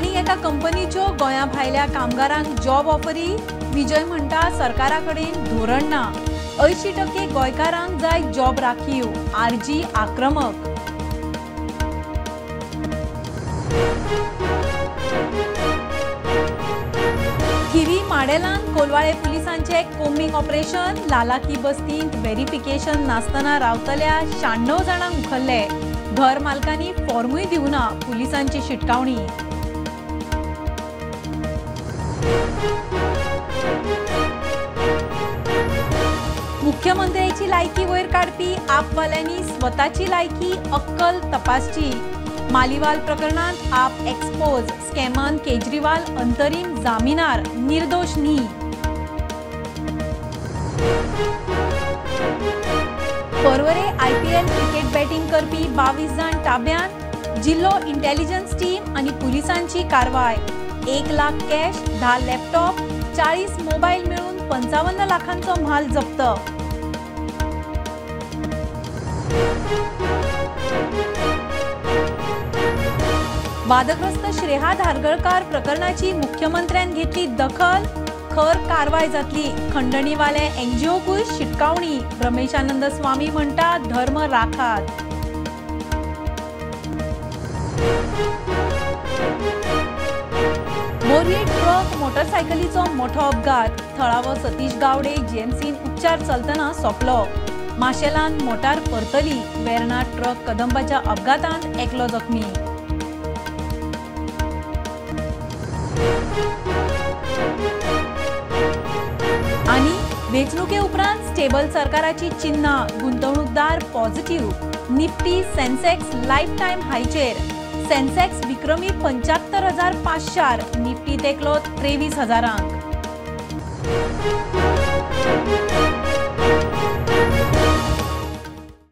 आनी एका कंपनीच्यो गोंया भायल्या कामगारांक जॉब ऑफरी। विजय म्हणटा सरकारा कडेन धोरण ना। 80% गोंयकारांक जाय जॉब राखीव। आरजी आक्रमक। थिवी माडेलान कोलवाळे पुलिसांचे कोम्बिंग ऑपरेशन। लालाकी बस्तींत व्हेरिफिकेशन नासतना रावतल्या 96 जाणांक उखल्ले। घर मालकांनी फॉर्मूय दिवना। पुलिसांची शिटकावणी। मुख्यमंत्र्याची लायकी वयर काडपी आपवाल्यांनी स्वताची लायकी अक्कल तपासची। मालीवाल प्रकरणात आप एक्सपोज। स्कॅमान केजरीवाल अंतरीम जामिनार। निर्दोष न्ही। परवरे IPL क्रिकेट बॅटिंग करपी 22 जाण ताब्यात। जिल्लो इंटेलिजन्स टीम आनी पुलिसांची कारवाय। 1 लाख कॅश, 10 लॅपटॉप, 40 मोबाईल मेळून 55 लाखांचो म्हाल जप्त। वादग्रस्त श्रेया धारगळकार प्रकरणाची मुख्यमंत्र्यान घेतली दखल। खर कारवाय जातली। खंडणीवाले NGOकूय शिटकावणी। रमेशानंद स्वामी म्हणटा धर्म राखात। बोरये ट्रक मोटरसायकलीचो मोठो अपघात। थळावो सतीश गावडे GMCन उपचार चलतना सोंपलो। माशेलान मोटार परतली। वेर्णा ट्रक कदंबाच्या अपघातांत एकलो जखमी। आनी वेंचणुके उपरांत स्टेबल सरकाराची चिन्ह। गुंतवणूकदार positive. Nifty Sensex life time हायचेर। सेन्सेक्स विक्रमी 75,500। निफ्टी तेकलो 23,000।